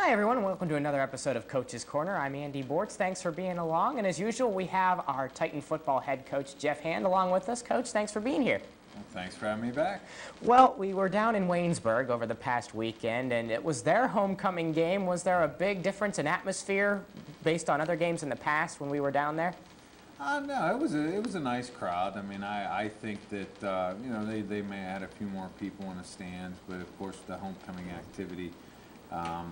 Hi everyone, welcome to another episode of Coach's Corner. I'm Andy Bortz. Thanks for being along, and as usual we have our Titan football head coach Jeff Hand along with us. Coach, thanks for being here. Well, thanks for having me back. Well, we were down in Waynesburg over the past weekend, and it was their homecoming game. Was there a big difference in atmosphere based on other games in the past when we were down there? No, it was a nice crowd. I mean, I think that you know, they may add a few more people in the stands, but of course the homecoming activity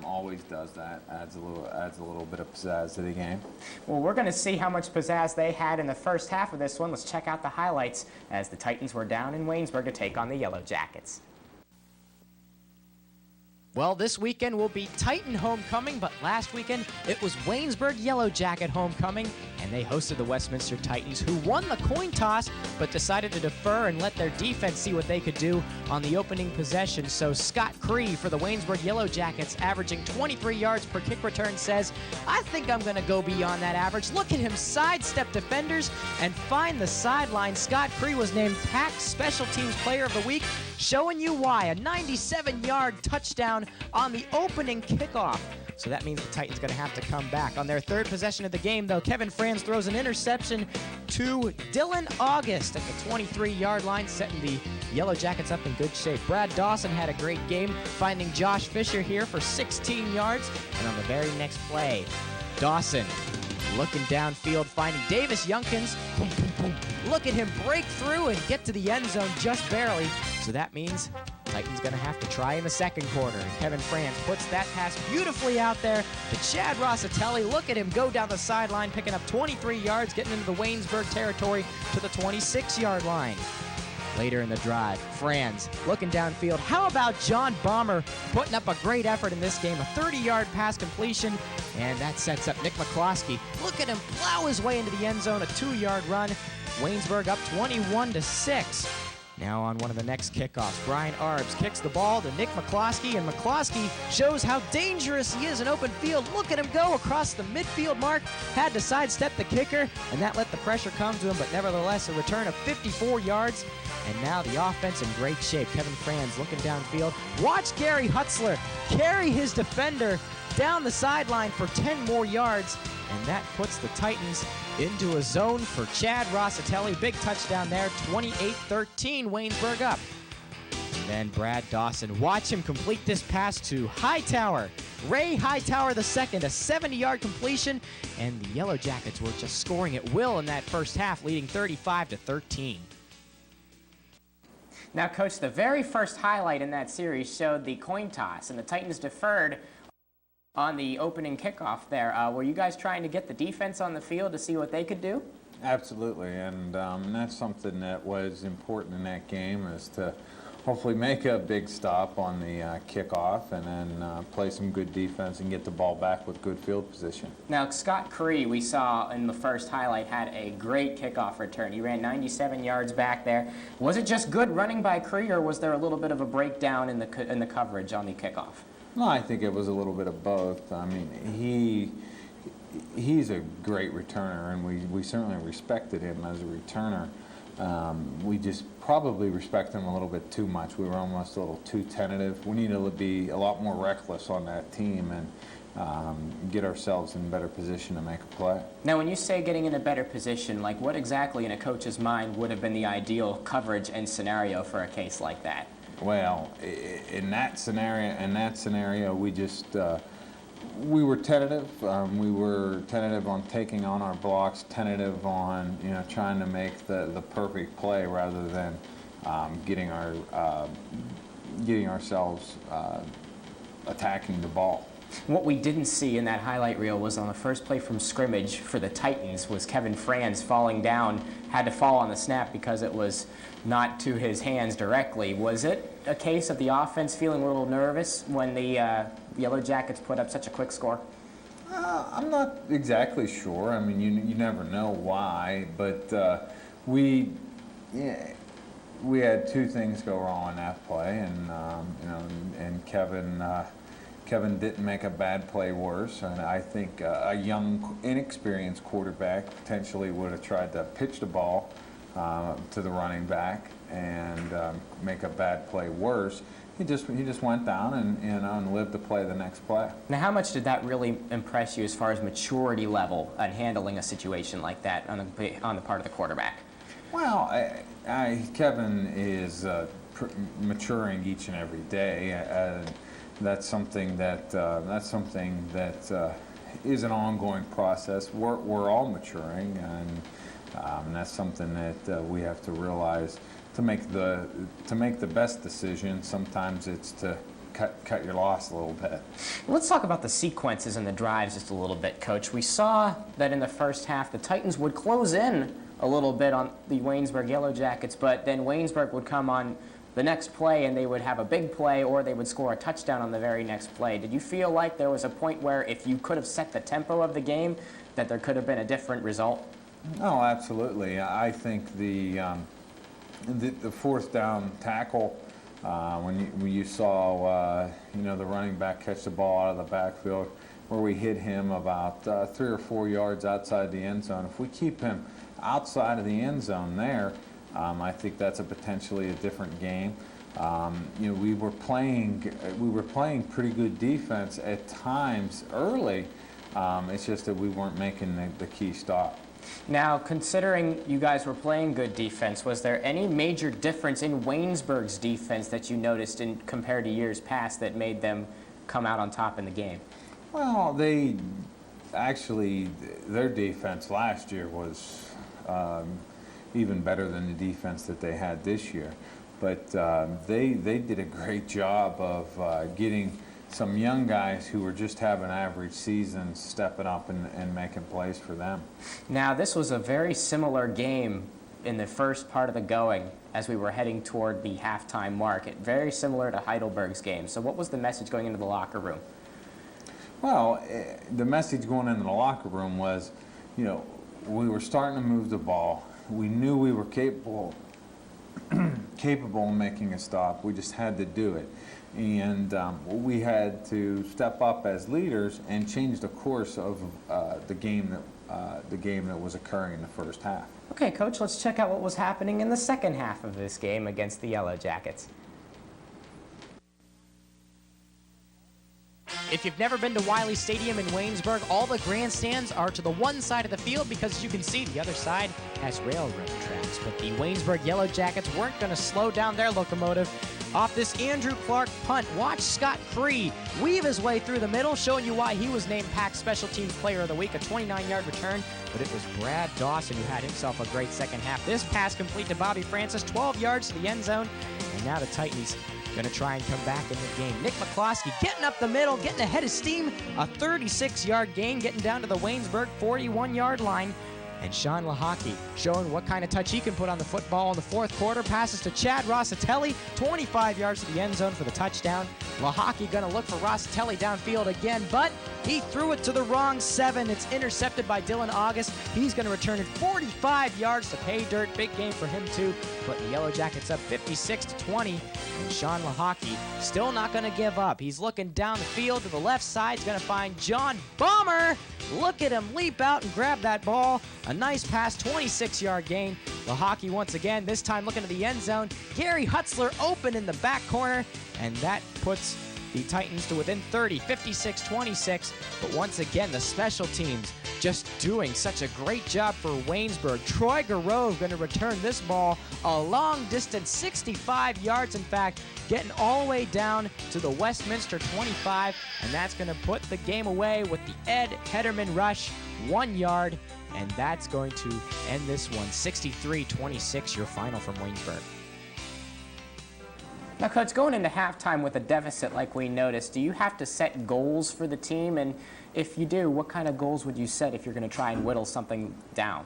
always does that. Adds a little bit of pizzazz to the game. Well, we're going to see how much pizzazz they had in the first half of this one. Let's check out the highlights as the Titans were down in Waynesburg to take on the Yellow Jackets. Well, this weekend will be Titan homecoming, but last weekend it was Waynesburg Yellow Jacket homecoming, and they hosted the Westminster Titans, who won the coin toss, but decided to defer and let their defense see what they could do on the opening possession. So Scott Cree for the Waynesburg Yellow Jackets, averaging 23 yards per kick return, says, "I think I'm going to go beyond that average." Look at him sidestep defenders and find the sideline. Scott Cree was named PAC Special Teams Player of the Week, showing you why. A 97-yard touchdown on the opening kickoff. So that means the Titans going to have to come back. On their third possession of the game, though, Kevin Franz throws an interception to Dylan August at the 23-yard line, setting the Yellow Jackets up in good shape. Brad Dawson had a great game, finding Josh Fisher here for 16 yards. And on the very next play, Dawson looking downfield, finding Davis Youngkins. Boom, boom, boom. Look at him break through and get to the end zone just barely. So that means Titans going to have to try in the second quarter. And Kevin Franz puts that pass beautifully out there to Chad Rossitelli. Look at him go down the sideline, picking up 23 yards, getting into the Waynesburg territory to the 26-yard line. Later in the drive, Franz looking downfield. How about John Bomber putting up a great effort in this game? A 30-yard pass completion, and that sets up Nick McCloskey. Look at him plow his way into the end zone, a 2-yard run. Waynesburg up 21-6. Now on one of the next kickoffs, Brian Arbs kicks the ball to Nick McCloskey, and McCloskey shows how dangerous he is in open field. Look at him go across the midfield mark. Had to sidestep the kicker, and that let the pressure come to him, but nevertheless a return of 54 yards. And now the offense in great shape. Kevin Franz looking downfield. Watch Gary Hutzler carry his defender down the sideline for 10 more yards, and that puts the Titans into a zone for Chad Rossitelli. Big touchdown there, 28-13, Waynesburg up. And then Brad Dawson, watch him complete this pass to Hightower. Ray Hightower II, a 70-yard completion, and the Yellow Jackets were just scoring at will in that first half, leading 35-13. Now, Coach, the very first highlight in that series showed the coin toss, and the Titans deferred on the opening kickoff there. Were you guys trying to get the defense on the field to see what they could do? Absolutely, and that's something that was important in that game, is to hopefully make a big stop on the kickoff and then play some good defense and get the ball back with good field position. Now, Scott Cree, we saw in the first highlight, had a great kickoff return. He ran 97 yards back there. Was it just good running by Cree, or was there a little bit of a breakdown in the coverage on the kickoff? No, I think it was a little bit of both. I mean, he's a great returner, and we certainly respected him as a returner. We just probably respect him a little bit too much. We were almost a little too tentative. We need to be a lot more reckless on that team and get ourselves in a better position to make a play. Now, when you say getting in a better position, like what exactly in a coach's mind would have been the ideal coverage and scenario for a case like that? Well, in that scenario, we just we were tentative. We were tentative on taking on our blocks, tentative on trying to make the perfect play rather than getting ourselves attacking the ball. What we didn't see in that highlight reel was on the first play from scrimmage for the Titans was Kevin Franz falling down, had to fall on the snap because it was not to his hands directly. Was it a case of the offense feeling a little nervous when the Yellow Jackets put up such a quick score? I'm not exactly sure. I mean, you never know why, but we had two things go wrong in that play, and Kevin didn't make a bad play worse, and I think a young, inexperienced quarterback potentially would have tried to pitch the ball to the running back and make a bad play worse. he just went down and lived to play the next play. Now, how much did that really impress you as far as maturity level and handling a situation like that on the part of the quarterback? Well, Kevin is maturing each and every day. That's something that is an ongoing process. We're all maturing, and that's something that we have to realize. To make the best decision, sometimes it's to cut your loss a little bit. Let's talk about the sequences and the drives just a little bit, Coach. We saw that in the first half, the Titans would close in a little bit on the Waynesburg Yellow Jackets, but then Waynesburg would come on the next play and they would have a big play, or they would score a touchdown on the very next play. Did you feel like there was a point where if you could have set the tempo of the game, that there could have been a different result? Oh, absolutely. I think the fourth down tackle, when you saw the running back catch the ball out of the backfield, where we hit him about 3 or 4 yards outside the end zone. If we keep him outside of the end zone there, I think that's potentially a different game. We were playing pretty good defense at times early. It's just that we weren't making the key stop. Now, considering you guys were playing good defense, was there any major difference in Waynesburg's defense that you noticed compared to years past that made them come out on top in the game? Well, their defense last year was even better than the defense that they had this year. But they did a great job of getting some young guys who were just having average seasons stepping up and making plays for them. Now, this was a very similar game in the first part of the going as we were heading toward the halftime mark. Very similar to Heidelberg's game. So what was the message going into the locker room? Well, the message going into the locker room was, we were starting to move the ball. We knew we were capable of making a stop. We just had to do it. And we had to step up as leaders and change the course of the game that was occurring in the first half. Okay, Coach, let's check out what was happening in the second half of this game against the Yellow Jackets. If you've never been to Wiley Stadium in Waynesburg, all the grandstands are to the one side of the field because, as you can see, the other side has railroad tracks. But the Waynesburg Yellow Jackets weren't going to slow down their locomotive. Off this Andrew Clark punt, watch Scott Cree weave his way through the middle, showing you why he was named PAC Special Teams Player of the Week, a 29-yard return. But it was Brad Dawson who had himself a great second half. This pass complete to Bobby Francis, 12 yards to the end zone. And now the Titans going to try and come back in the game. Nick McCloskey getting up the middle, getting ahead of steam. A 36-yard gain, getting down to the Waynesburg 41-yard line. And Sean Lahaki showing what kind of touch he can put on the football in the fourth quarter. Passes to Chad Rossitelli, 25 yards to the end zone for the touchdown. Lahaki going to look for Rossitelli downfield again, but he threw it to the wrong 7. It's intercepted by Dylan August. He's going to return it 45 yards to pay dirt. Big game for him, too. Putting the Yellow Jackets up 56-20. And Sean Lahaki still not going to give up. He's looking down the field to the left side. He's going to find John Bomber. Look at him leap out and grab that ball. A nice pass, 26-yard gain. Lahaki once again, this time looking to the end zone. Gary Hutzler open in the back corner, and that puts the Titans to within 30, 56-26. But once again, the special teams just doing such a great job for Waynesburg. Troy Garove going to return this ball a long distance, 65 yards in fact, getting all the way down to the Westminster 25, and that's going to put the game away with the Ed Hederman rush, 1 yard, and that's going to end this one, 63-26, your final from Waynesburg. Now, Coach, going into halftime with a deficit like we noticed, do you have to set goals for the team? And if you do, what kind of goals would you set if you're going to try and whittle something down?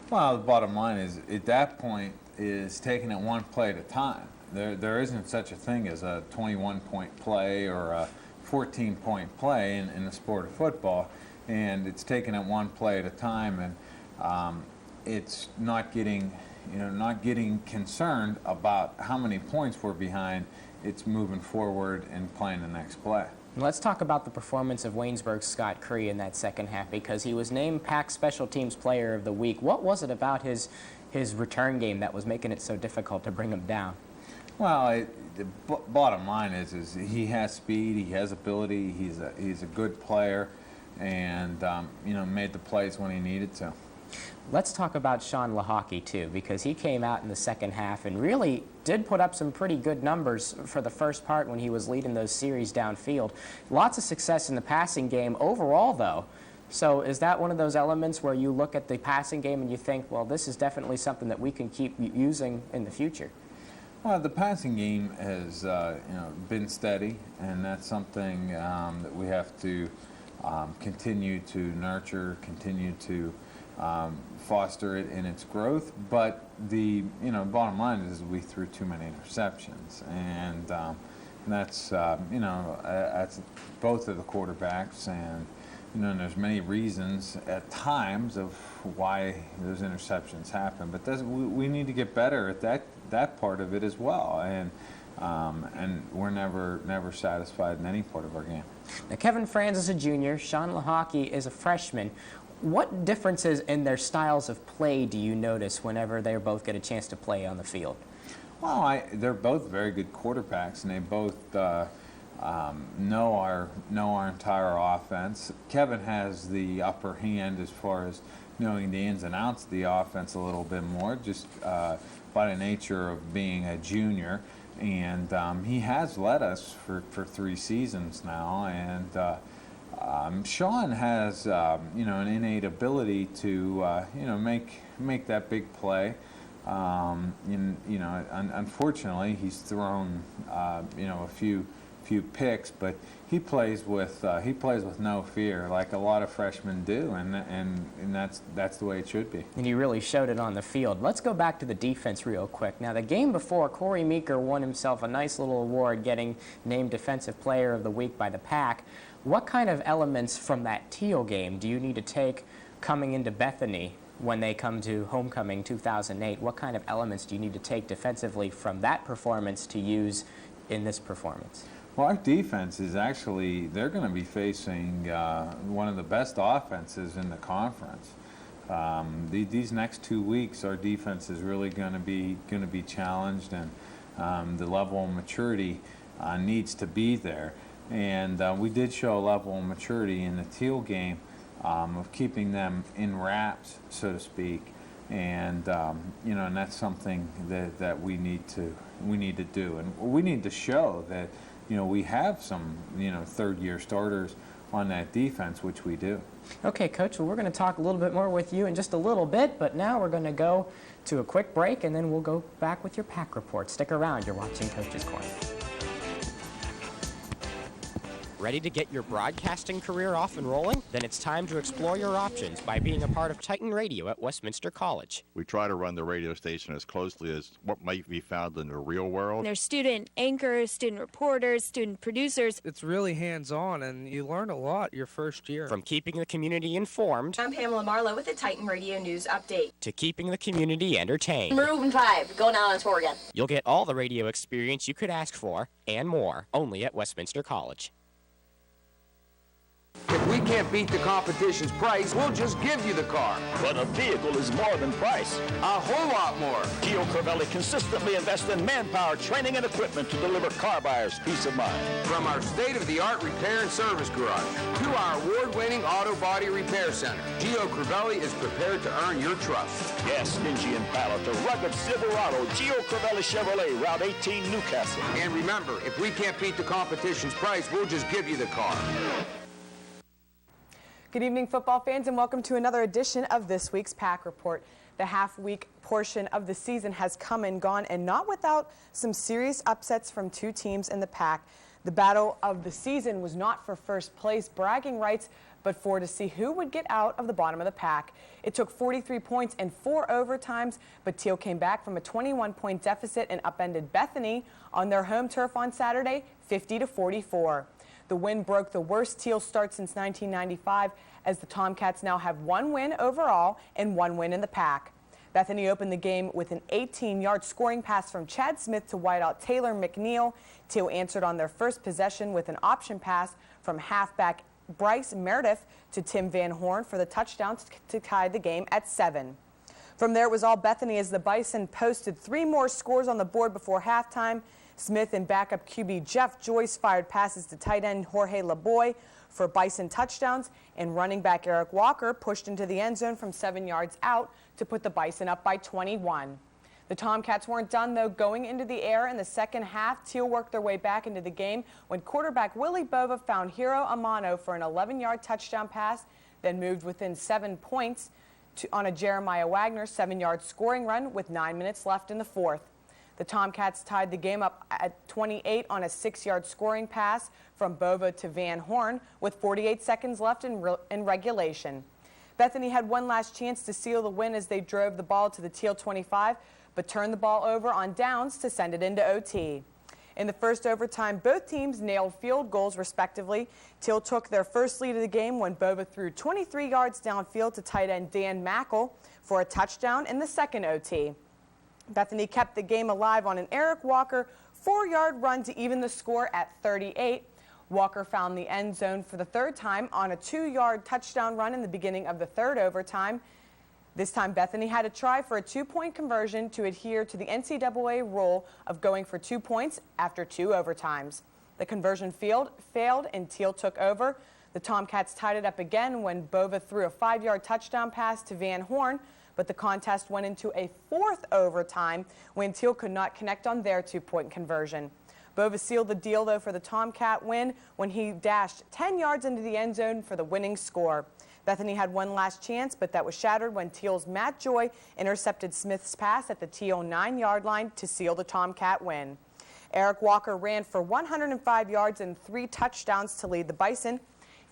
Well, the bottom line is, at that point, is taking it one play at a time. There isn't such a thing as a 21-point play or a 14-point play in the sport of football, and it's taking it one play at a time, and it's not getting concerned about how many points we're behind. It's moving forward and playing the next play. Let's talk about the performance of Waynesburg's Scott Cree in that second half, because he was named PAC Special Teams Player of the Week. What was it about his return game that was making it so difficult to bring him down? Well, bottom line is he has speed, he has ability, he's a good player, and made the plays when he needed to. Let's talk about Sean Lahaki, too, because he came out in the second half and really did put up some pretty good numbers for the first part when he was leading those series downfield. Lots of success in the passing game overall, though. So is that one of those elements where you look at the passing game and you think, well, this is definitely something that we can keep using in the future? Well, the passing game has been steady, and that's something that we have to continue to nurture, continue to foster it in its growth. But the bottom line is we threw too many interceptions, and that's that's both of the quarterbacks, and there's many reasons at times of why those interceptions happen. But we need to get better at that part of it as well, and we're never satisfied in any part of our game. Now, Kevin Franz is a junior. Sean Lahaki is a freshman. What differences in their styles of play do you notice whenever they both get a chance to play on the field? Well, they're both very good quarterbacks, and they both know our entire offense. Kevin has the upper hand as far as knowing the ins and outs of the offense a little bit more, just by the nature of being a junior. And he has led us for 3 seasons now, and Sean has an innate ability to make that big play. Unfortunately, he's thrown a few picks, but he plays with no fear, like a lot of freshmen do, and that's the way it should be. And he really showed it on the field. Let's go back to the defense real quick. Now, the game before, Corey Meeker won himself a nice little award, getting named Defensive Player of the Week by the Pack. What kind of elements from that Teal game do you need to take coming into Bethany when they come to homecoming 2008? What kind of elements do you need to take defensively from that performance to use in this performance? Well, our defense is actually, they're going to be facing one of the best offenses in the conference. These next 2 weeks, our defense is really going to be challenged, and the level of maturity needs to be there. And we did show a level of maturity in the Teal game of keeping them in wraps, so to speak. And and that's something that we need to do, and we need to show that we have some third-year starters on that defense, which we do. Okay, Coach, well, we're going to talk a little bit more with you in just a little bit, but now we're going to go to a quick break, and then we'll go back with your Pack Report. Stick around. You're watching Coach's Corner. Ready to get your broadcasting career off and rolling? Then it's time to explore your options by being a part of Titan Radio at Westminster College. We try to run the radio station as closely as what might be found in the real world. There's student anchors, student reporters, student producers. It's really hands-on, and you learn a lot your first year. From keeping the community informed, I'm Pamela Marlowe with the Titan Radio News Update, to keeping the community entertained. Reuben 5, going out on tour again. You'll get all the radio experience you could ask for, and more, only at Westminster College. If we can't beat the competition's price, we'll just give you the car. But a vehicle is more than price. A whole lot more. Gio Crivelli consistently invests in manpower, training, and equipment to deliver car buyers peace of mind. From our state-of-the-art repair and service garage to our award-winning auto body repair center, Gio Crivelli is prepared to earn your trust. Gas, stingy Impala to rugged Silverado, Gio Crivelli Chevrolet, Route 18, Newcastle. And remember, if we can't beat the competition's price, we'll just give you the car. Good evening, football fans, and welcome to another edition of this week's Pack Report. The half-week portion of the season has come and gone, and not without some serious upsets from 2 teams in the Pack. The battle of the season was not for first place bragging rights, but for to see who would get out of the bottom of the pack. It took 43 points and 4 overtimes, but Teal came back from a 21-point deficit and upended Bethany on their home turf on Saturday, 50-44. The win broke the worst Teal start since 1995, as the Tomcats now have 1 win overall and 1 win in the pack. Bethany opened the game with an 18-yard scoring pass from Chad Smith to wideout Taylor McNeil. Teal answered on their first possession with an option pass from halfback Bryce Meredith to Tim Van Horn for the touchdown to tie the game at 7. From there, it was all Bethany as the Bison posted 3 more scores on the board before halftime. Smith and backup QB Jeff Joyce fired passes to tight end Jorge LeBoy for Bison touchdowns, and running back Eric Walker pushed into the end zone from 7 yards out to put the Bison up by 21. The Tomcats weren't done, though. Going into the air in the second half, Teal worked their way back into the game when quarterback Willie Bova found Hiro Amano for an 11-yard touchdown pass, then moved within 7 points on a Jeremiah Wagner 7-yard scoring run with 9 minutes left in the fourth. The Tomcats tied the game up at 28 on a 6-yard scoring pass from Bova to Van Horn with 48 seconds left in regulation. Bethany had one last chance to seal the win as they drove the ball to the Teal 25, but turned the ball over on downs to send it into OT. In the first overtime, both teams nailed field goals respectively. Teal took their first lead of the game when Bova threw 23 yards downfield to tight end Dan Mackel for a touchdown in the second OT. Bethany kept the game alive on an Eric Walker 4-yard run to even the score at 38. Walker found the end zone for the third time on a 2-yard touchdown run in the beginning of the third overtime. This time, Bethany had to try for a 2-point conversion to adhere to the NCAA rule of going for 2 points after 2 overtimes. The conversion failed and Teal took over. The Tomcats tied it up again when Bova threw a 5-yard touchdown pass to Van Horn, but the contest went into a fourth overtime when Teal could not connect on their 2-point conversion. Bova sealed the deal, though, for the Tomcat win when he dashed 10 yards into the end zone for the winning score. Bethany had one last chance, but that was shattered when Teal's Matt Joy intercepted Smith's pass at the Teal 9-yard line to seal the Tomcat win. Eric Walker ran for 105 yards and 3 touchdowns to lead the Bison.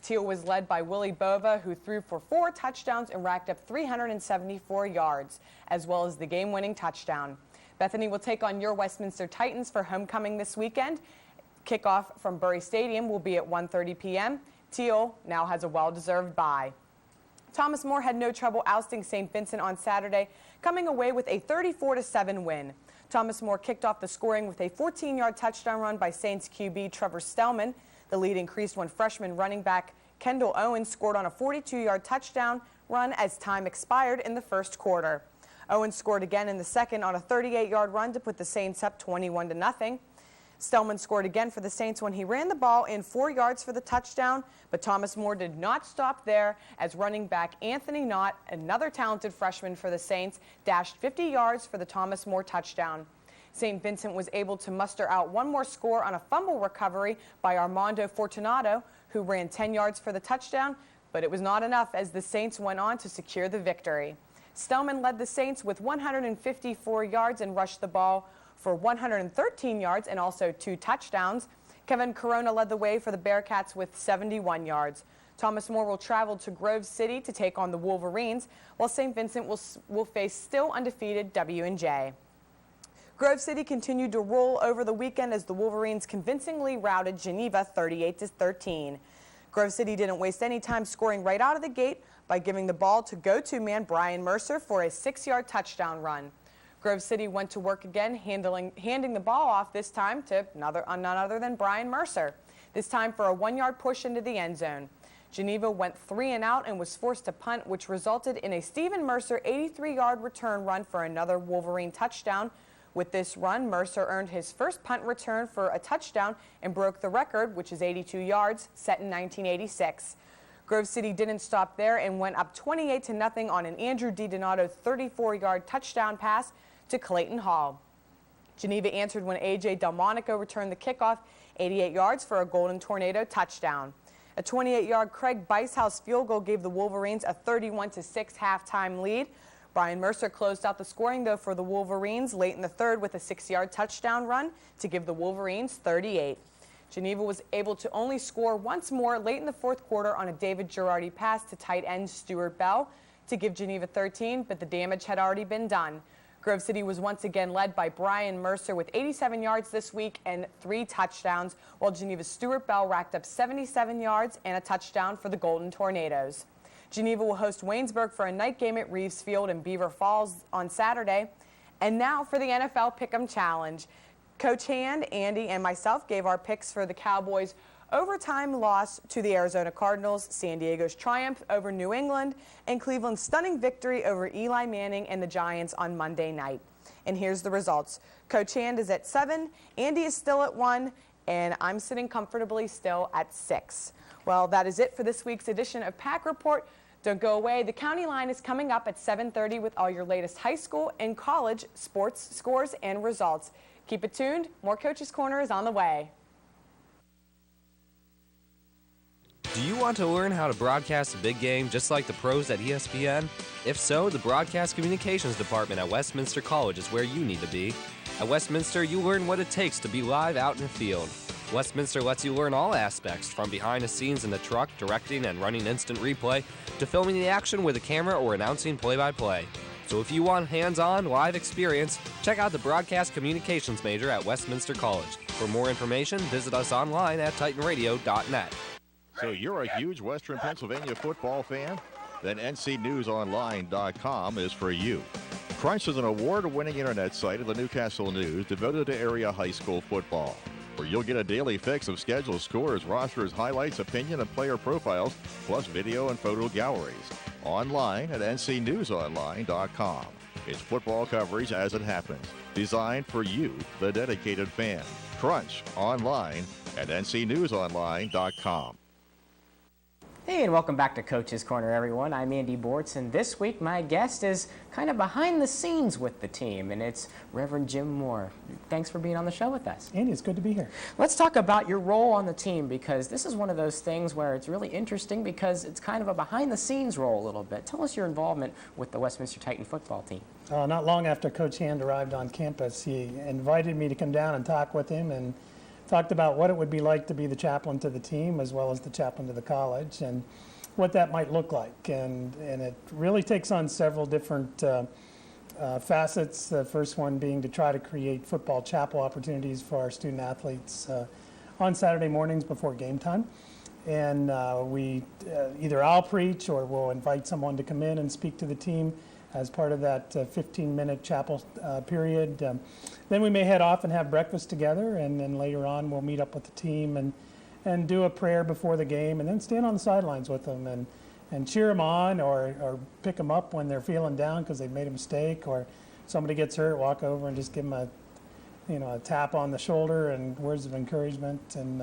Teal was led by Willie Bova, who threw for 4 touchdowns and racked up 374 yards, as well as the game-winning touchdown. Bethany will take on your Westminster Titans for homecoming this weekend. Kickoff from Bury Stadium will be at 1:30 p.m. Teal now has a well-deserved bye. Thomas More had no trouble ousting St. Vincent on Saturday, coming away with a 34-7 win. Thomas More kicked off the scoring with a 14-yard touchdown run by Saints QB Trevor Stellman. The lead increased when freshman running back Kendall Owens scored on a 42-yard touchdown run as time expired in the first quarter. Owens scored again in the second on a 38-yard run to put the Saints up 21-0. Stellman scored again for the Saints when he ran the ball in 4 yards for the touchdown, but Thomas More did not stop there as running back Anthony Knott, another talented freshman for the Saints, dashed 50 yards for the Thomas More touchdown. St. Vincent was able to muster out one more score on a fumble recovery by Armando Fortunato, who ran 10 yards for the touchdown, but it was not enough as the Saints went on to secure the victory. Stellman led the Saints with 154 yards and rushed the ball for 113 yards and also 2 touchdowns. Kevin Corona led the way for the Bearcats with 71 yards. Thomas More will travel to Grove City to take on the Wolverines, while St. Vincent will face still undefeated W&J. Grove City continued to roll over the weekend as the Wolverines convincingly routed Geneva 38-13. Grove City didn't waste any time scoring right out of the gate by giving the ball to go-to man Brian Mercer for a 6-yard touchdown run. Grove City went to work again, handing the ball off this time to none other than Brian Mercer, this time for a 1-yard push into the end zone. Geneva went 3 and out and was forced to punt, which resulted in a Stephen Mercer 83-yard return run for another Wolverine touchdown. With this run, Mercer earned his first punt return for a touchdown and broke the record, which is 82 yards, set in 1986. Grove City didn't stop there and went up 28-0 on an Andrew DiDonato 34-yard touchdown pass to Clayton Hall. Geneva answered when A.J. Delmonico returned the kickoff 88 yards for a Golden Tornado touchdown. A 28-yard Craig Bicehouse field goal gave the Wolverines a 31-6 halftime lead. Brian Mercer closed out the scoring, though, for the Wolverines late in the third with a 6-yard touchdown run to give the Wolverines 38. Geneva was able to only score once more late in the fourth quarter on a David Girardi pass to tight end Stuart Bell to give Geneva 13, but the damage had already been done. Grove City was once again led by Brian Mercer with 87 yards this week and 3 touchdowns, while Geneva's Stuart Bell racked up 77 yards and a touchdown for the Golden Tornadoes. Geneva will host Waynesburg for a night game at Reeves Field in Beaver Falls on Saturday. And now for the NFL Pick'em Challenge. Coach Hand, Andy, and myself gave our picks for the Cowboys' overtime loss to the Arizona Cardinals, San Diego's triumph over New England, and Cleveland's stunning victory over Eli Manning and the Giants on Monday night. And here's the results. Coach Hand is at 7, Andy is still at 1, and I'm sitting comfortably still at 6. Well, that is it for this week's edition of Pack Report. Don't go away. The County Line is coming up at 7:30 with all your latest high school and college sports scores and results. Keep it tuned. More Coach's Corner is on the way. Do you want to learn how to broadcast a big game just like the pros at ESPN? If so, the Broadcast Communications Department at Westminster College is where you need to be. At Westminster, you learn what it takes to be live out in the field. Westminster lets you learn all aspects, from behind the scenes in the truck, directing and running instant replay, to filming the action with a camera or announcing play-by-play. So if you want hands-on, live experience, check out the Broadcast Communications major at Westminster College. For more information, visit us online at titanradio.net. So you're a huge Western Pennsylvania football fan? Then ncnewsonline.com is for you. Crunch is an award-winning internet site of the Newcastle News devoted to area high school football, where you'll get a daily fix of schedules, scores, rosters, highlights, opinion, and player profiles, plus video and photo galleries. Online at ncnewsonline.com. It's football coverage as it happens, designed for you, the dedicated fan. Crunch online at ncnewsonline.com. Hey, and welcome back to Coach's Corner, everyone. I'm Andy Bortz, and this week my guest is kind of behind the scenes with the team, and it's Reverend Jim Moore. Thanks for being on the show with us. Andy, it's good to be here. Let's talk about your role on the team, because this is one of those things where it's really interesting because it's kind of a behind-the-scenes role a little bit. Tell us your involvement with the Westminster Titan football team. Not long after Coach Hand arrived on campus, he invited me to come down and talk with him, and talked about what it would be like to be the chaplain to the team as well as the chaplain to the college, and what that might look like. And it really takes on several different facets. The first one being to try to create football chapel opportunities for our student athletes on Saturday mornings before game time. And either I'll preach or we'll invite someone to come in and speak to the team as part of that 15-minute chapel period. Then we may head off and have breakfast together, and then later on we'll meet up with the team and do a prayer before the game, and then stand on the sidelines with them and cheer them on, or pick them up when they're feeling down because they've made a mistake, or somebody gets hurt, walk over and just give them a tap on the shoulder and words of encouragement, and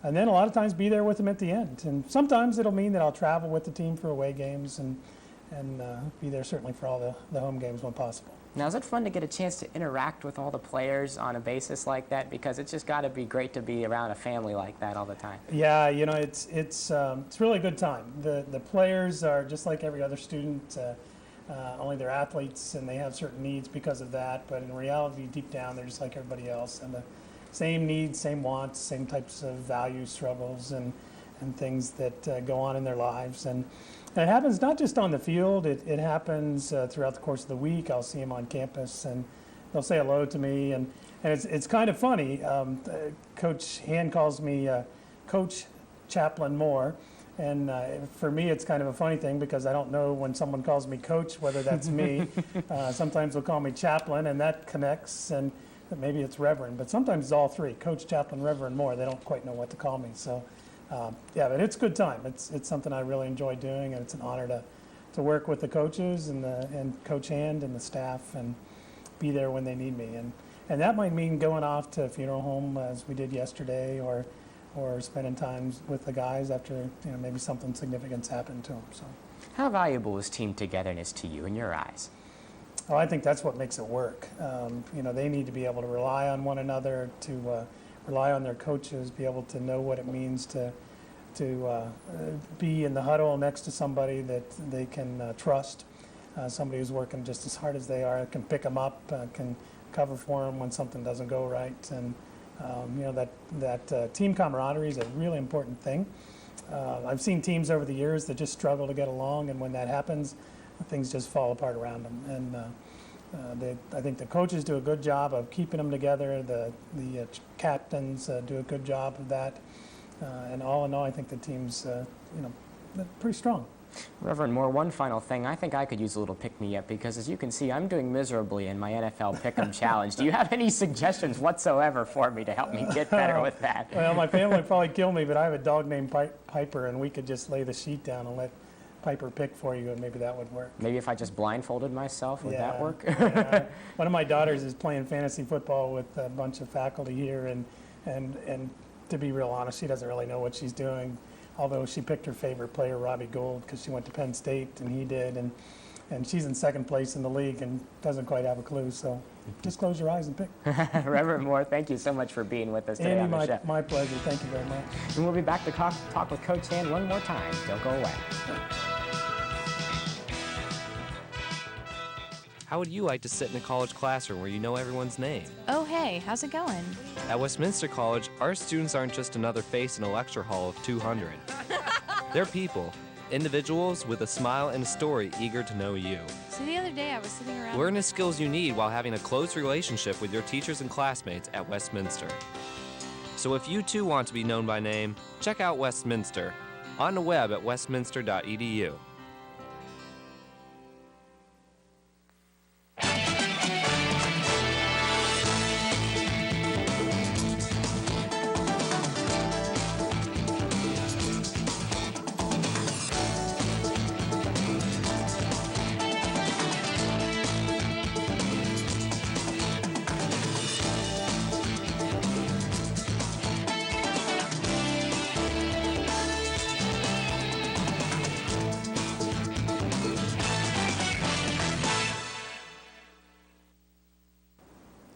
then a lot of times be there with them at the end. And sometimes it'll mean that I'll travel with the team for away games and be there certainly for all the home games when possible. Now, is it fun to get a chance to interact with all the players on a basis like that? Because it's just got to be great to be around a family like that all the time. Yeah, it's really a good time. The players are just like every other student, only they're athletes and they have certain needs because of that. But in reality, deep down, they're just like everybody else, and the same needs, same wants, same types of values, struggles, and things that go on in their lives. And it happens not just on the field, it happens throughout the course of the week. I'll see them on campus and they'll say hello to me, and it's kind of funny. Coach Hand calls me Coach Chaplain Moore, and for me it's kind of a funny thing because I don't know when someone calls me Coach whether that's me. Sometimes they'll call me Chaplain, and that connects, and maybe it's Reverend, but sometimes it's all three: Coach, Chaplain, Reverend, Moore. They don't quite know what to call me. So yeah, but it's a good time. It's something I really enjoy doing, and it's an honor to work with the coaches and Coach Hand and the staff and be there when they need me. And that might mean going off to a funeral home as we did yesterday, or spending time with the guys after maybe something significant's happened to them. So, how valuable is team togetherness to you in your eyes? Oh, I think that's what makes it work. They need to be able to rely on one another, to rely on their coaches, be able to know what it means to be in the huddle next to somebody that they can trust, somebody who's working just as hard as they are, can pick them up, can cover for them when something doesn't go right, and that team camaraderie is a really important thing. I've seen teams over the years that just struggle to get along, and when that happens, things just fall apart around them. And I think the coaches do a good job of keeping them together. The captains do a good job of that. And all in all, I think the team's pretty strong. Reverend Moore, one final thing. I think I could use a little pick-me-up because, as you can see, I'm doing miserably in my NFL Pick'em Challenge. Do you have any suggestions whatsoever for me to help me get better with that? Well, my family would probably kill me, but I have a dog named Piper, and we could just lay the sheet down and let Piper pick for you, and maybe that would work. Maybe if I just blindfolded myself, would that work? Yeah. One of my daughters is playing fantasy football with a bunch of faculty here, and to be real honest, she doesn't really know what she's doing, although she picked her favorite player, Robbie Gould, because she went to Penn State, and he did, and she's in second place in the league and doesn't quite have a clue, so just close your eyes and pick. Reverend Moore, thank you so much for being with us today on the show. My pleasure. Thank you very much. And we'll be back to talk with Coach Hand one more time. Don't go away. How would you like to sit in a college classroom where you know everyone's name? Oh, hey, how's it going? At Westminster College, our students aren't just another face in a lecture hall of 200. They're people, individuals with a smile and a story eager to know you. So the other day I was sitting around... Learn the skills you need while having a close relationship with your teachers and classmates at Westminster. So if you too want to be known by name, check out Westminster on the web at westminster.edu.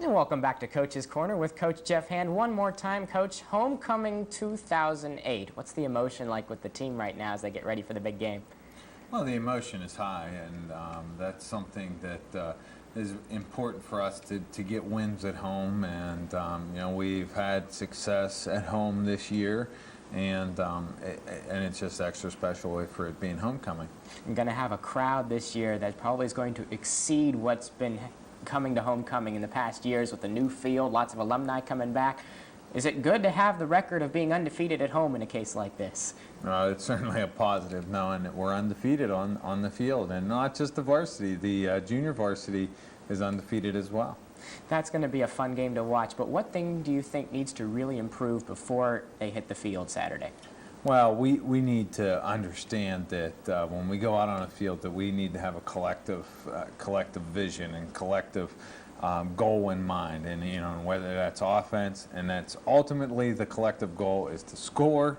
Welcome back to Coach's Corner with Coach Jeff Hand. One more time, Coach. Homecoming 2008. What's the emotion like with the team right now as they get ready for the big game? Well, the emotion is high, and that's something that is important for us to get wins at home. And you know, we've had success at home this year, and it's just extra special for it being homecoming. I'm going to have a crowd this year that probably is going to exceed what's been coming to homecoming in the past years with the new field, lots of alumni coming back. Is it good to have the record of being undefeated at home in a case like this? It's certainly a positive knowing that we're undefeated on the field, and not just the varsity. The junior varsity is undefeated as well. That's going to be a fun game to watch, but what thing do you think needs to really improve before they hit the field Saturday? Well, we need to understand that when we go out on a field that we need to have a collective vision and collective goal in mind, and you know, whether that's offense, and that's ultimately the collective goal is to score.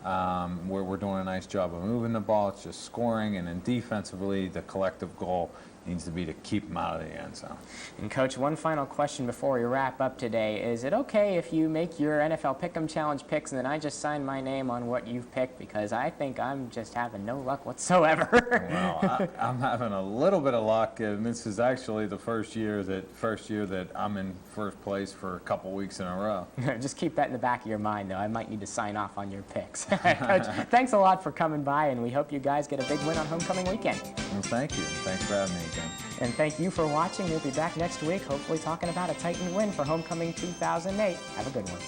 We're doing a nice job of moving the ball, it's just scoring, and then defensively the collective goal needs to be to keep them out of the end zone. And Coach, one final question before we wrap up today. Is it okay if you make your NFL Pick'em Challenge picks and then I just sign my name on what you've picked, because I think I'm just having no luck whatsoever? Well, I'm having a little bit of luck, and this is actually the first year that I'm in first place for a couple weeks in a row. Just keep that in the back of your mind, though. I might need to sign off on your picks. Coach, thanks a lot for coming by, and we hope you guys get a big win on homecoming weekend. Well, thank you. Thanks for having me again. And thank you for watching. We'll be back next week, hopefully talking about a Titan win for homecoming 2008. Have a good one.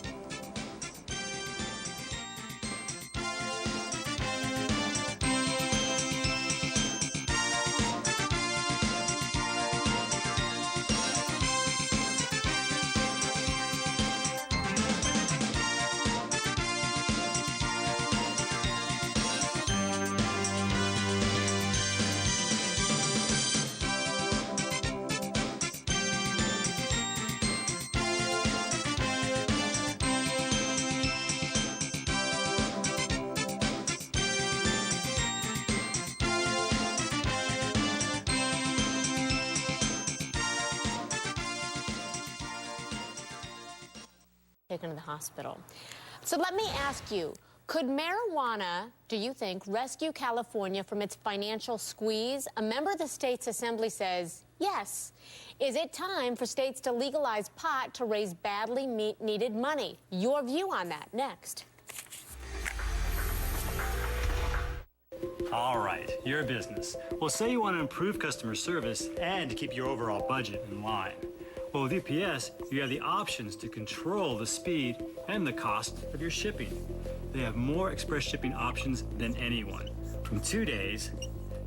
Taken to the hospital. So let me ask you, could marijuana, do you think, rescue California from its financial squeeze? A member of the state's assembly says yes. Is it time for states to legalize pot to raise badly needed money? Your view on that next. All right, you're a business. Well, say you want to improve customer service and to keep your overall budget in line. Well, with UPS, you have the options to control the speed and the cost of your shipping. They have more express shipping options than anyone, from 2 days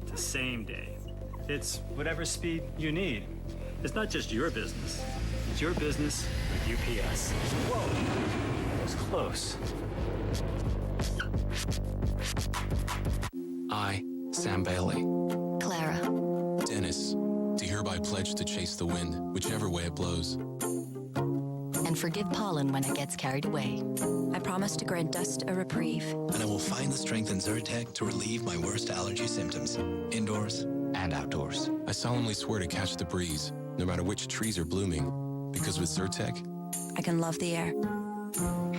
to same day. It's whatever speed you need. It's not just your business. It's your business with UPS. Whoa, that was close. I Sam Bailey. Clara. Dennis, do hereby pledge to chase the wind, whichever way it blows. And forgive pollen when it gets carried away. I promise to grant dust a reprieve. And I will find the strength in Zyrtec to relieve my worst allergy symptoms, indoors and outdoors. I solemnly swear to catch the breeze, no matter which trees are blooming, because with Zyrtec, I can love the air.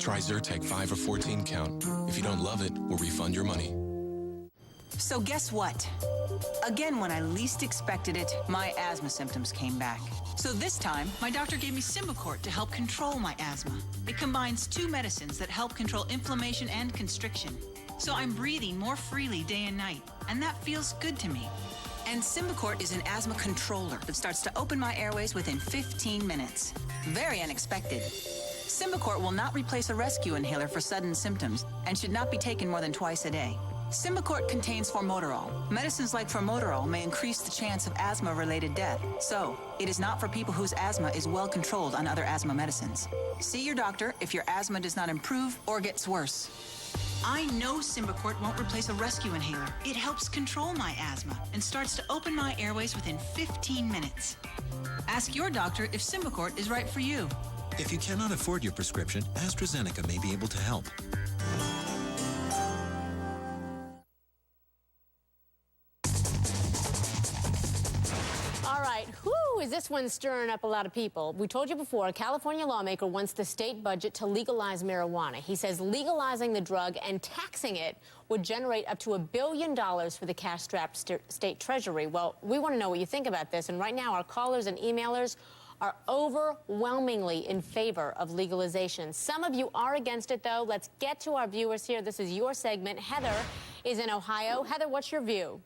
Try Zyrtec 5 or 14 count. If you don't love it, we'll refund your money. So guess what? Again, when I least expected it, my asthma symptoms came back. So this time, my doctor gave me Symbicort to help control my asthma. It combines 2 medicines that help control inflammation and constriction. So I'm breathing more freely day and night, and that feels good to me. And Symbicort is an asthma controller that starts to open my airways within 15 minutes. Very unexpected. Symbicort will not replace a rescue inhaler for sudden symptoms and should not be taken more than twice a day. Symbicort contains formoterol. Medicines like formoterol may increase the chance of asthma-related death. So, it is not for people whose asthma is well controlled on other asthma medicines. See your doctor if your asthma does not improve or gets worse. I know Symbicort won't replace a rescue inhaler. It helps control my asthma and starts to open my airways within 15 minutes. Ask your doctor if Symbicort is right for you. If you cannot afford your prescription, AstraZeneca may be able to help. Is this one stirring up a lot of people? We told you before, a California lawmaker wants the state budget to legalize marijuana. He says legalizing the drug and taxing it would generate up to $1 billion for the cash-strapped state treasury. Well, we want to know what you think about this, and right now our callers and emailers are overwhelmingly in favor of legalization. Some of you are against it, though. Let's get to our viewers here. This is your segment. Heather is in Ohio. Heather, what's your view?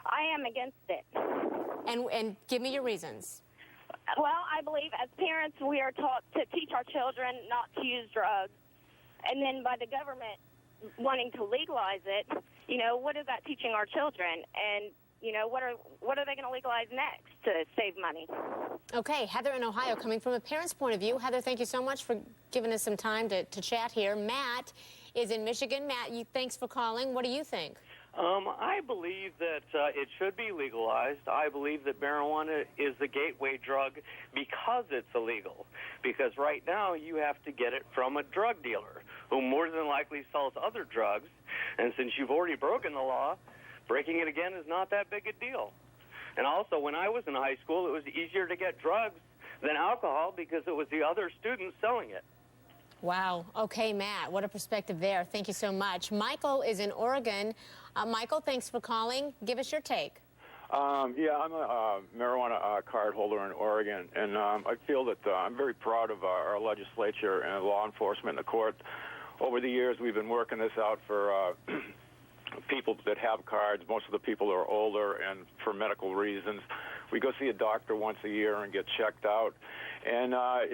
I am against it. And give me your reasons. Well, I believe as parents we are taught to teach our children not to use drugs. And then by the government wanting to legalize it, you know, what is that teaching our children? And, you know, what are they going to legalize next to save money? Okay, Heather in Ohio, coming from a parent's point of view. Heather, thank you so much for giving us some time to chat here. Matt is in Michigan. Matt, thanks for calling. What do you think? I believe that it should be legalized. I believe that marijuana is the gateway drug because it's illegal. Because right now you have to get it from a drug dealer who more than likely sells other drugs. And since you've already broken the law, breaking it again is not that big a deal. And also, when I was in high school, it was easier to get drugs than alcohol because it was the other students selling it. Wow. Okay, Matt, what a perspective there. Thank you so much. Michael is in Oregon. Michael, thanks for calling. Give us your take. Yeah, I'm a marijuana card holder in Oregon, and I feel that I'm very proud of our legislature and law enforcement and the court. Over the years, we've been working this out for people that have cards. Most of the people are older and for medical reasons. We go see a doctor once a year and get checked out. And I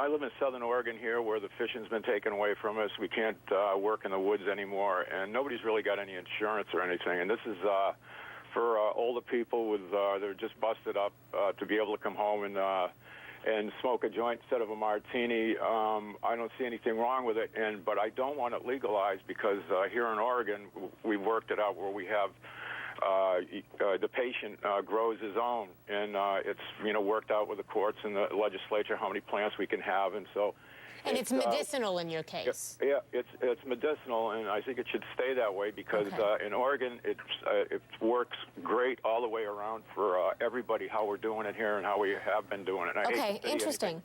live in southern Oregon here where the fishing's been taken away from us. We can't work in the woods anymore, and nobody's really got any insurance or anything. And this is for older people with they're just busted up to be able to come home and smoke a joint instead of a martini. I don't see anything wrong with it, but I don't want it legalized because here in Oregon we've worked it out where we have the patient grows his own, and it's worked out with the courts and the legislature how many plants we can have, and so. And it's medicinal in your case. Yeah, it's medicinal, and I think it should stay that way because in Oregon it works great all the way around for everybody. How we're doing it here and how we have been doing it. Okay, interesting.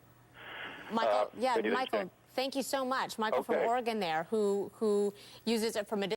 Michael, Michael, thank you so much. Michael from Oregon there, who uses it for medicinal.